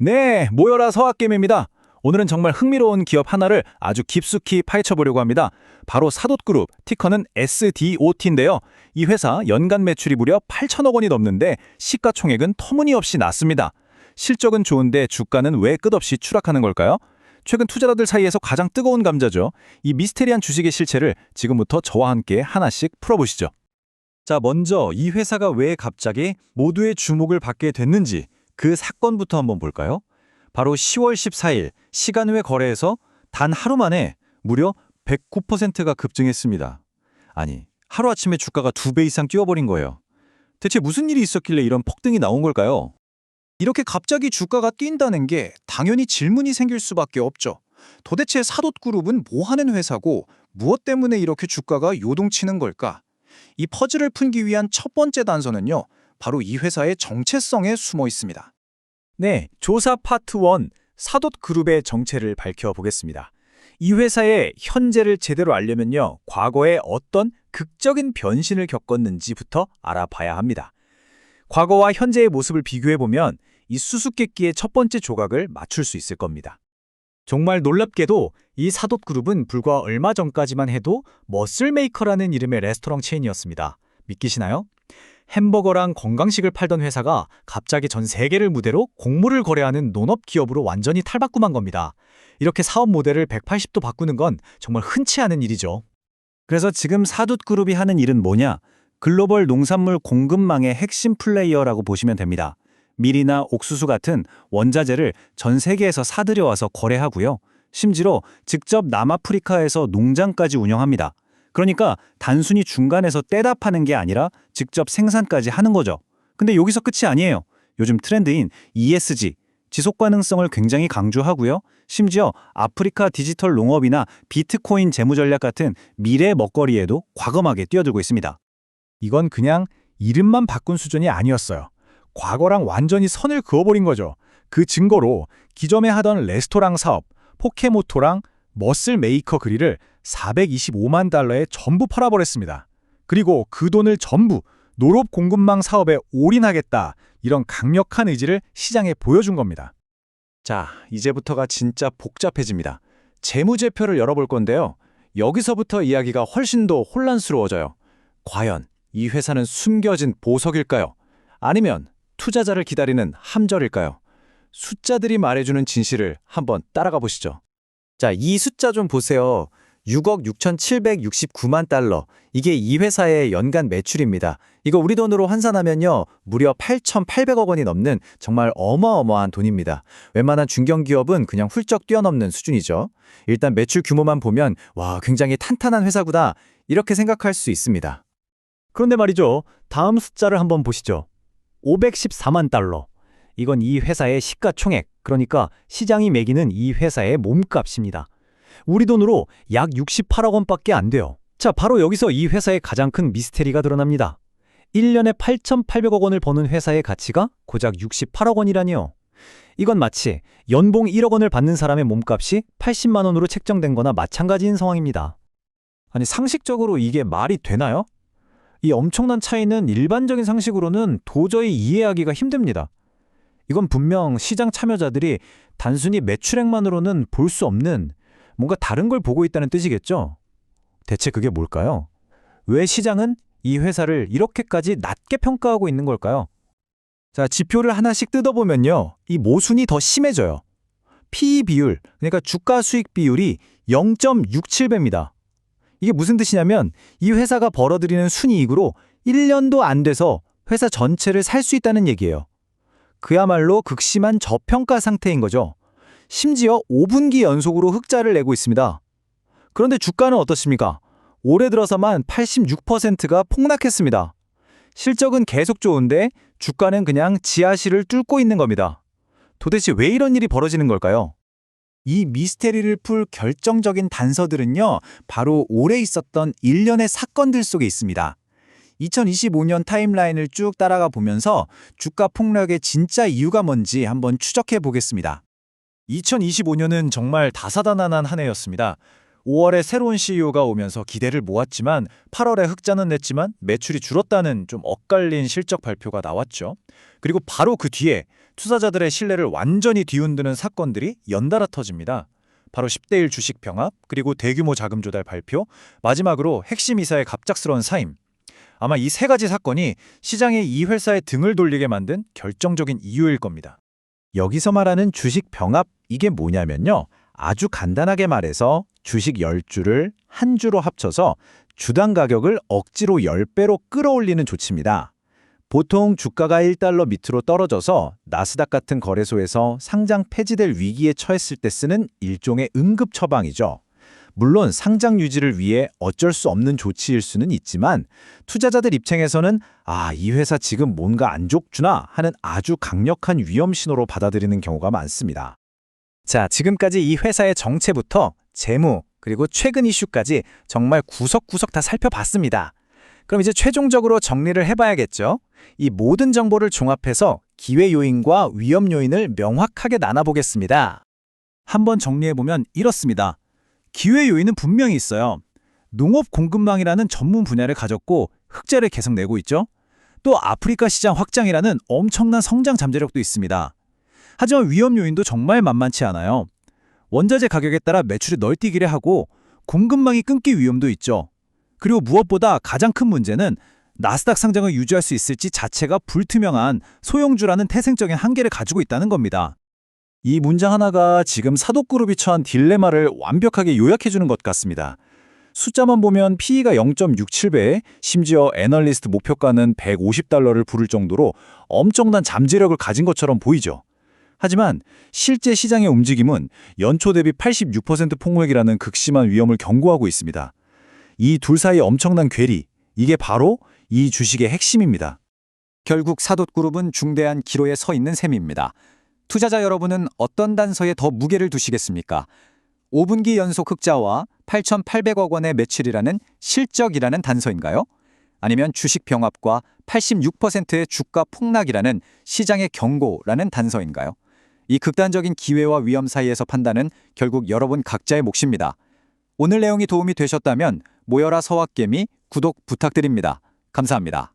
네, 모여라 서학개미입니다. 오늘은 정말 흥미로운 기업 하나를 아주 깊숙이 파헤쳐보려고 합니다. 바로 사돛그룹, 티커는 SDOT인데요. 이 회사 연간 매출이 무려 8천억 원이 넘는데 시가총액은 터무니없이 낮습니다. 실적은 좋은데 주가는 왜 끝없이 추락하는 걸까요? 최근 투자자들 사이에서 가장 뜨거운 감자죠. 이 미스테리한 주식의 실체를 지금부터 저와 함께 하나씩 풀어보시죠. 자, 먼저 이 회사가 왜 갑자기 모두의 주목을 받게 됐는지 그 사건부터 한번 볼까요? 바로 10월 14일 시간외 거래에서 단 하루 만에 무려 109%가 급증했습니다. 아니, 하루아침에 주가가 2배 이상 뛰어버린 거예요. 대체 무슨 일이 있었길래 이런 폭등이 나온 걸까요? 이렇게 갑자기 주가가 뛴다는 게 당연히 질문이 생길 수밖에 없죠. 도대체 사돛그룹은 뭐 하는 회사고 무엇 때문에 이렇게 주가가 요동치는 걸까? 이 퍼즐을 풀기 위한 첫 번째 단서는요, 바로 이 회사의 정체성에 숨어 있습니다. 네, 조사 파트 1, 사돛그룹의 정체를 밝혀보겠습니다. 이 회사의 현재를 제대로 알려면요, 과거에 어떤 극적인 변신을 겪었는지부터 알아봐야 합니다. 과거와 현재의 모습을 비교해보면 이 수수께끼의 첫 번째 조각을 맞출 수 있을 겁니다. 정말 놀랍게도 이 사돛그룹은 불과 얼마 전까지만 해도 머슬메이커라는 이름의 레스토랑 체인이었습니다. 믿기시나요? 햄버거랑 건강식을 팔던 회사가 갑자기 전 세계를 무대로 곡물을 거래하는 농업 기업으로 완전히 탈바꿈한 겁니다. 이렇게 사업 모델을 180도 바꾸는 건 정말 흔치 않은 일이죠. 그래서 지금 사돛그룹이 하는 일은 뭐냐? 글로벌 농산물 공급망의 핵심 플레이어라고 보시면 됩니다. 밀이나 옥수수 같은 원자재를 전 세계에서 사들여와서 거래하고요. 심지어 직접 남아프리카에서 농장까지 운영합니다. 그러니까 단순히 중간에서 떼다 파는 게 아니라 직접 생산까지 하는 거죠. 근데 여기서 끝이 아니에요. 요즘 트렌드인 ESG, 지속 가능성을 굉장히 강조하고요. 심지어 아프리카 디지털 농업이나 비트코인 재무 전략 같은 미래 먹거리에도 과감하게 뛰어들고 있습니다. 이건 그냥 이름만 바꾼 수준이 아니었어요. 과거랑 완전히 선을 그어버린 거죠. 그 증거로 기존에 하던 레스토랑 사업, 포케모토랑 머슬 메이커 그릴을 425만 달러에 전부 팔아버렸습니다. 그리고 그 돈을 전부 농업 공급망 사업에 올인하겠다, 이런 강력한 의지를 시장에 보여준 겁니다. 자, 이제부터가 진짜 복잡해집니다. 재무제표를 열어볼 건데요. 여기서부터 이야기가 훨씬 더 혼란스러워져요. 과연 이 회사는 숨겨진 보석일까요? 아니면 투자자를 기다리는 함정일까요? 숫자들이 말해주는 진실을 한번 따라가 보시죠. 자, 이 숫자 좀 보세요. 6억 6,769만 달러. 이게 이 회사의 연간 매출입니다. 이거 우리 돈으로 환산하면요, 무려 8,800억 원이 넘는 정말 어마어마한 돈입니다. 웬만한 중견기업은 그냥 훌쩍 뛰어넘는 수준이죠. 일단 매출 규모만 보면 와, 굉장히 탄탄한 회사구나, 이렇게 생각할 수 있습니다. 그런데 말이죠, 다음 숫자를 한번 보시죠. 514만 달러. 이건 이 회사의 시가총액, 그러니까 시장이 매기는 이 회사의 몸값입니다. 우리 돈으로 약 68억 원밖에 안 돼요. 자, 바로 여기서 이 회사의 가장 큰 미스테리가 드러납니다. 1년에 8,800억 원을 버는 회사의 가치가 고작 68억 원이라니요. 이건 마치 연봉 1억 원을 받는 사람의 몸값이 80만 원으로 책정된 거나 마찬가지인 상황입니다. 아니, 상식적으로 이게 말이 되나요? 이 엄청난 차이는 일반적인 상식으로는 도저히 이해하기가 힘듭니다. 이건 분명 시장 참여자들이 단순히 매출액만으로는 볼 수 없는 뭔가 다른 걸 보고 있다는 뜻이겠죠? 대체 그게 뭘까요? 왜 시장은 이 회사를 이렇게까지 낮게 평가하고 있는 걸까요? 자, 지표를 하나씩 뜯어보면요, 이 모순이 더 심해져요. PE 비율, 그러니까 주가 수익 비율이 0.67배입니다. 이게 무슨 뜻이냐면 이 회사가 벌어들이는 순이익으로 1년도 안 돼서 회사 전체를 살 수 있다는 얘기예요. 그야말로 극심한 저평가 상태인 거죠. 심지어 5분기 연속으로 흑자를 내고 있습니다. 그런데 주가는 어떻습니까? 올해 들어서만 86%가 폭락했습니다. 실적은 계속 좋은데 주가는 그냥 지하실을 뚫고 있는 겁니다. 도대체 왜 이런 일이 벌어지는 걸까요? 이 미스테리를 풀 결정적인 단서들은요, 바로 올해 있었던 일련의 사건들 속에 있습니다. 2025년 타임라인을 쭉 따라가 보면서 주가 폭락의 진짜 이유가 뭔지 한번 추적해 보겠습니다. 2025년은 정말 다사다난한 한 해였습니다. 5월에 새로운 CEO가 오면서 기대를 모았지만 8월에 흑자는 냈지만 매출이 줄었다는 좀 엇갈린 실적 발표가 나왔죠. 그리고 바로 그 뒤에 투자자들의 신뢰를 완전히 뒤흔드는 사건들이 연달아 터집니다. 바로 10대1 주식 병합, 그리고 대규모 자금 조달 발표, 마지막으로 핵심 이사의 갑작스러운 사임. 아마 이 세 가지 사건이 시장에 이 회사의 등을 돌리게 만든 결정적인 이유일 겁니다. 여기서 말하는 주식 병합, 이게 뭐냐면요. 아주 간단하게 말해서 주식 10주를 한 주로 합쳐서 주당 가격을 억지로 10배로 끌어올리는 조치입니다. 보통 주가가 1달러 밑으로 떨어져서 나스닥 같은 거래소에서 상장 폐지될 위기에 처했을 때 쓰는 일종의 응급 처방이죠. 물론 상장 유지를 위해 어쩔 수 없는 조치일 수는 있지만 투자자들 입장에서는 이 회사 지금 뭔가 안 좋구나 하는 아주 강력한 위험 신호로 받아들이는 경우가 많습니다. 자, 지금까지 이 회사의 정체부터 재무, 그리고 최근 이슈까지 정말 구석구석 다 살펴봤습니다. 그럼 이제 최종적으로 정리를 해봐야겠죠? 이 모든 정보를 종합해서 기회 요인과 위험 요인을 명확하게 나눠보겠습니다. 한번 정리해보면 이렇습니다. 기회 요인은 분명히 있어요. 농업 공급망이라는 전문 분야를 가졌고 흑자를 계속 내고 있죠. 또 아프리카 시장 확장이라는 엄청난 성장 잠재력도 있습니다. 하지만 위험 요인도 정말 만만치 않아요. 원자재 가격에 따라 매출이 널뛰기를 하고 공급망이 끊길 위험도 있죠. 그리고 무엇보다 가장 큰 문제는 나스닥 상장을 유지할 수 있을지 자체가 불투명한 소형주라는 태생적인 한계를 가지고 있다는 겁니다. 이 문장 하나가 지금 사도그룹이 처한 딜레마를 완벽하게 요약해주는 것 같습니다. 숫자만 보면 PE가 0.67배에 심지어 애널리스트 목표가는 $150를 부를 정도로 엄청난 잠재력을 가진 것처럼 보이죠. 하지만 실제 시장의 움직임은 연초 대비 86% 폭락이라는 극심한 위험을 경고하고 있습니다. 이 둘 사이의 엄청난 괴리, 이게 바로 이 주식의 핵심입니다. 결국 사돛그룹은 중대한 기로에 서 있는 셈입니다. 투자자 여러분은 어떤 단서에 더 무게를 두시겠습니까? 5분기 연속 흑자와 8,800억 원의 매출이라는 실적이라는 단서인가요? 아니면 주식 병합과 86%의 주가 폭락이라는 시장의 경고라는 단서인가요? 이 극단적인 기회와 위험 사이에서 판단은 결국 여러분 각자의 몫입니다. 오늘 내용이 도움이 되셨다면 모여라 서학개미 구독 부탁드립니다. 감사합니다.